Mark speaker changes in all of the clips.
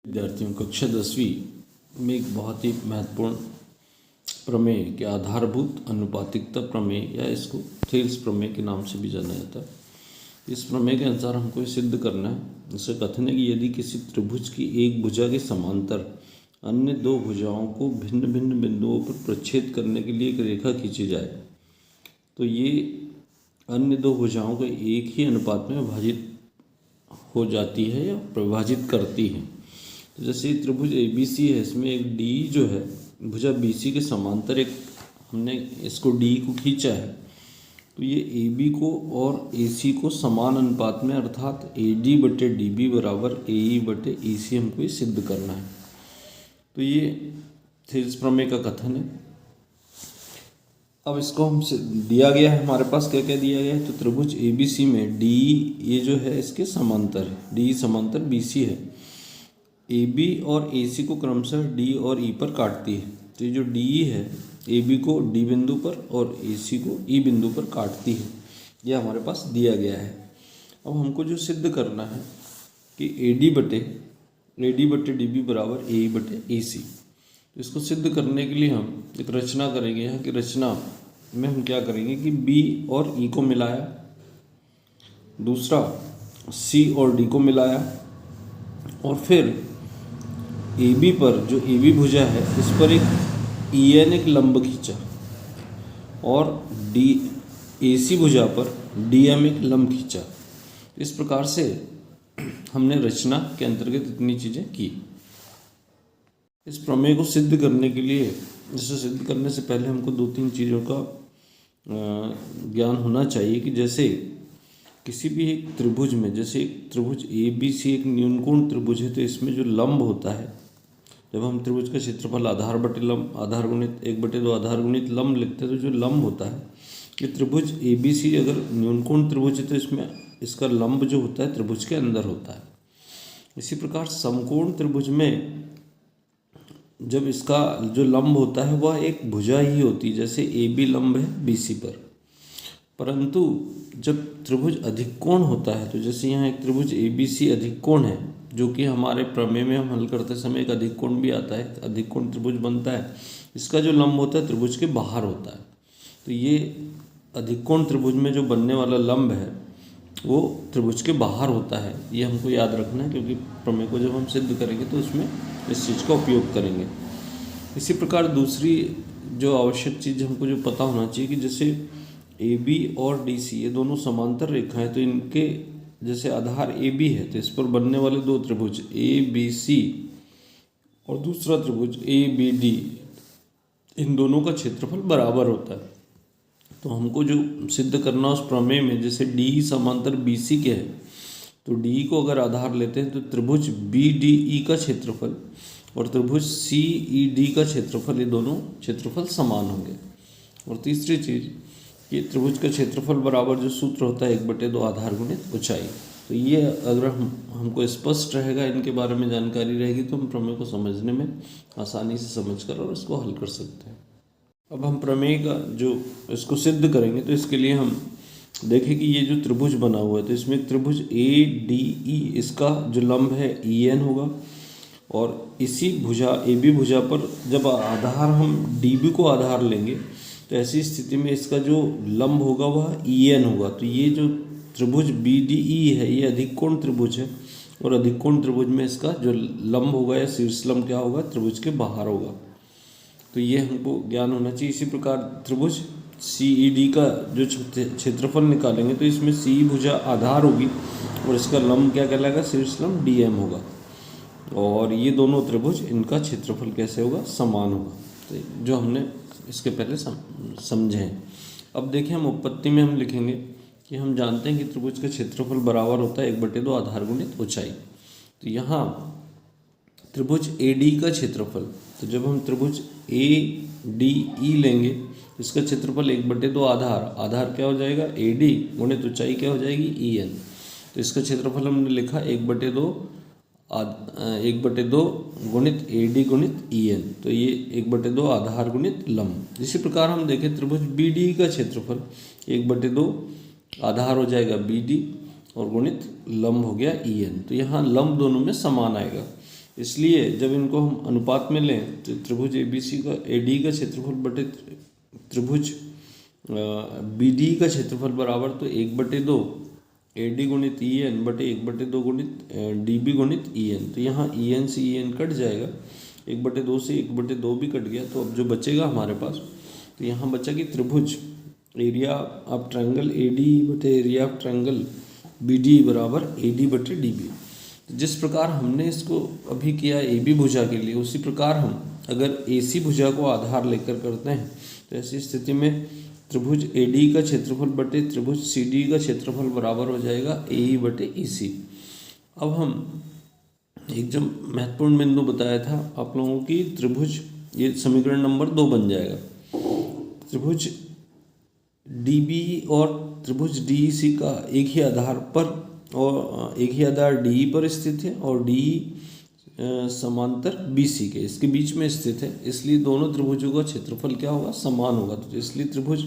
Speaker 1: विद्यार्थियों कक्षा 10वीं में एक बहुत ही महत्वपूर्ण प्रमेय के आधारभूत अनुपातिकता प्रमेय या इसको थेल्स प्रमेय के नाम से भी जाना जाता है। इस प्रमेय के अनुसार हमको ये सिद्ध करना है। इसका कथन है कि यदि किसी त्रिभुज की एक भुजा के समांतर अन्य दो भुजाओं को भिन्न भिन्न बिंदुओं पर प्रच्छेद करने के लिए एक रेखा खींची जाए तो ये अन्य दो भुजाओं को एक ही अनुपात में विभाजित हो जाती है या प्रभाजित करती है। तो जैसे त्रिभुज ABC है, इसमें एक D जो है भुजा BC के समांतर एक हमने इसको D को खींचा है तो ये AB को और AC को समान अनुपात में अर्थात AD बटे DB बराबर AE बटे EC हमको ये सिद्ध करना है। तो ये थेल्स प्रमेय का कथन है। अब इसको हम दिया गया है, हमारे पास क्या क्या दिया गया है। तो त्रिभुज ABC में D ये जो है इसके समांतर है, D समांतर BC है। AB और AC को क्रमशः D और E पर काटती है। तो ये जो D है AB को D बिंदु पर और AC को E बिंदु पर काटती है, ये हमारे पास दिया गया है। अब हमको जो सिद्ध करना है कि AD बटे DB बराबर AE बटे AC। तो इसको सिद्ध करने के लिए हम एक रचना करेंगे। यहाँ की रचना में हम क्या करेंगे कि B और E को मिलाया, दूसरा C और D को मिलाया और फिर AB पर जो AB भुजा है इस पर एक EN एक लंब खींचा और AC भुजा पर DM एक लंब खींचा। इस प्रकार से हमने रचना के अंतर्गत इतनी चीज़ें की। इस प्रमेय को सिद्ध करने के लिए, इसे सिद्ध करने से पहले हमको दो तीन चीज़ों का ज्ञान होना चाहिए कि जैसे किसी भी एक त्रिभुज में, जैसे एक त्रिभुज ABC एक न्यूनकोण त्रिभुज है तो इसमें जो लंब होता है, जब हम त्रिभुज का क्षेत्रफल आधार बटे लंब आधार गुणित 1/2 आधार गुणित लंब लिखते हैं तो जो लंब होता है ये त्रिभुज ABC अगर न्यूनकोण त्रिभुज है तो इसमें इसका लंब जो होता है त्रिभुज के अंदर होता है। इसी प्रकार समकोण त्रिभुज में जब इसका जो लंब होता है वह एक भुजा ही होती है, जैसे AB लंब है BC पर। परंतु जब त्रिभुज अधिक कोण होता है तो जैसे यहाँ एक त्रिभुज ABC अधिक कोण है, जो कि हमारे प्रमेय में हम हल करते समय एक अधिक कोण भी आता है, अधिक कोण त्रिभुज बनता है। इसका जो लंब होता है त्रिभुज के बाहर होता है। तो ये अधिक कोण त्रिभुज में जो बनने वाला लंब है वो त्रिभुज के बाहर होता है। ये हमको याद रखना है क्योंकि प्रमेय को जब हम सिद्ध करेंगे तो उसमें इस चीज़ का उपयोग करेंगे। इसी प्रकार दूसरी जो आवश्यक चीज़ हमको जो पता होना चाहिए कि जैसे AB और DC ये दोनों समांतर रेखा है तो इनके जैसे आधार AB है तो इस पर बनने वाले दो त्रिभुज ABC और दूसरा त्रिभुज ABD, इन दोनों का क्षेत्रफल बराबर होता है। तो हमको जो सिद्ध करना उस प्रमेय में, जैसे D समांतर BC के है तो D को अगर आधार लेते हैं तो त्रिभुज BDE का क्षेत्रफल और त्रिभुज CED का क्षेत्रफल, ये दोनों क्षेत्रफल समान होंगे। और तीसरी चीज़ कि त्रिभुज का क्षेत्रफल बराबर जो सूत्र होता है 1/2 आधार गुणित ऊंचाई। तो ये अगर हमको स्पष्ट रहेगा, इनके बारे में जानकारी रहेगी तो हम प्रमेय को समझने में आसानी से समझकर और इसको हल कर सकते हैं। अब हम प्रमेय का जो इसको सिद्ध करेंगे तो इसके लिए हम देखें कि ये जो त्रिभुज बना हुआ है तो इसमें त्रिभुज ADE, इसका जो लंब है EN होगा और इसी भुजा AB भुजा पर जब आधार हम DB को आधार लेंगे तो ऐसी स्थिति में इसका जो लंब होगा वह EN होगा। तो ये जो त्रिभुज BDE है ये अधिक कोण त्रिभुज है और अधिक कोण त्रिभुज में इसका जो लंब होगा या शीर्ष लंब क्या होगा, त्रिभुज के बाहर होगा। तो ये हमको ज्ञान होना चाहिए। इसी प्रकार त्रिभुज CED का जो क्षेत्रफल निकालेंगे तो इसमें CE भुजा आधार होगी और इसका लंब क्या कहलाएगा, शीर्ष लंब DM होगा। और ये दोनों त्रिभुज, इनका क्षेत्रफल कैसे होगा, समान होगा। तो जो हमने इसके पहले समझे हैं। अब देखें हम उत्पत्ति में हम लिखेंगे कि हम जानते हैं कि त्रिभुज का क्षेत्रफल बराबर होता है 1/2 आधार गुणित ऊंचाई। तो यहाँ त्रिभुज AD का क्षेत्रफल, तो जब हम त्रिभुज ADE लेंगे तो इसका क्षेत्रफल 1/2 आधार क्या हो जाएगा AD गुणित ऊंचाई क्या हो जाएगी EN। तो इसका क्षेत्रफल हमने लिखा 1/2 गुणित AD गुणित EN। तो ये 1/2 आधार गुणित लंब। इसी प्रकार हम देखें त्रिभुज BDE का क्षेत्रफल 1/2 आधार हो जाएगा BD और गुणित लंब हो गया EN। तो यहाँ लंब दोनों में समान आएगा। इसलिए जब इनको हम अनुपात में लें तो त्रिभुज ABC का AD का क्षेत्रफल बटे त्रिभुज BD का क्षेत्रफल बराबर तो 1/2 AD गुणित EN बटे 1/2 गुणित DB गुणित EN। तो यहाँ EN से EN कट जाएगा, 1/2 से 1/2 भी कट गया। तो अब जो बचेगा हमारे पास, तो यहाँ बचा कि त्रिभुज एरिया ऑफ ट्रायंगल AD बटे एरिया ऑफ ट्रायंगल BD बराबर AD बटे DB। तो जिस प्रकार हमने इसको अभी किया AB भुजा के लिए, उसी प्रकार हम अगर AC भुजा को आधार लेकर करते हैं तो ऐसी स्थिति में त्रिभुज AD का क्षेत्रफल बटे त्रिभुज CD का क्षेत्रफल बराबर हो जाएगा AE बटे EC। अब हम एक जो महत्वपूर्ण बिंदु बताया था आप लोगों की, त्रिभुज, ये समीकरण नंबर 2 बन जाएगा। त्रिभुज DB और त्रिभुज DEC का एक ही आधार पर और एक ही आधार DE पर स्थित है और DE समांतर BC के इसके बीच में स्थित है, इसलिए दोनों त्रिभुजों का क्षेत्रफल क्या होगा, समान होगा। तो इसलिए त्रिभुज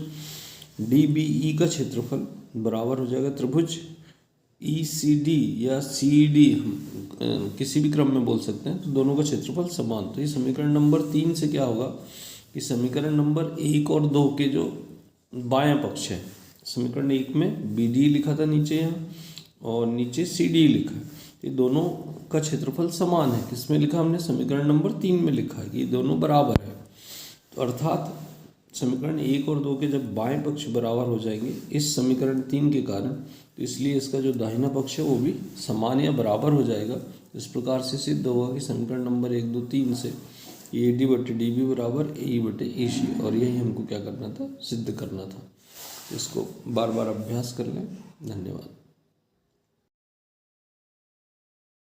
Speaker 1: DBE का क्षेत्रफल बराबर हो जाएगा त्रिभुज ECD या CED, हम किसी भी क्रम में बोल सकते हैं, तो दोनों का क्षेत्रफल समान। तो ये समीकरण नंबर 3 से क्या होगा कि समीकरण नंबर 1 और 2 के जो बायां पक्ष है, समीकरण 1 में BD लिखा था नीचे यहाँ और नीचे CD लिखा है, ये दोनों का क्षेत्रफल समान है। किसमें लिखा हमने, समीकरण नंबर 3 में लिखा है कि ये दोनों बराबर है। तो अर्थात समीकरण 1 और 2 के जब बाएं पक्ष बराबर हो जाएंगे इस समीकरण 3 के कारण, तो इसलिए इसका जो दाहिना पक्ष है वो भी समान या बराबर हो जाएगा। इस प्रकार से सिद्ध होगा कि समीकरण नंबर 1, 2, 3 से AD बटे DB बराबर AE बटे EC, और यही हमको क्या करना था, सिद्ध करना था। इसको बार बार अभ्यास कर लें। धन्यवाद।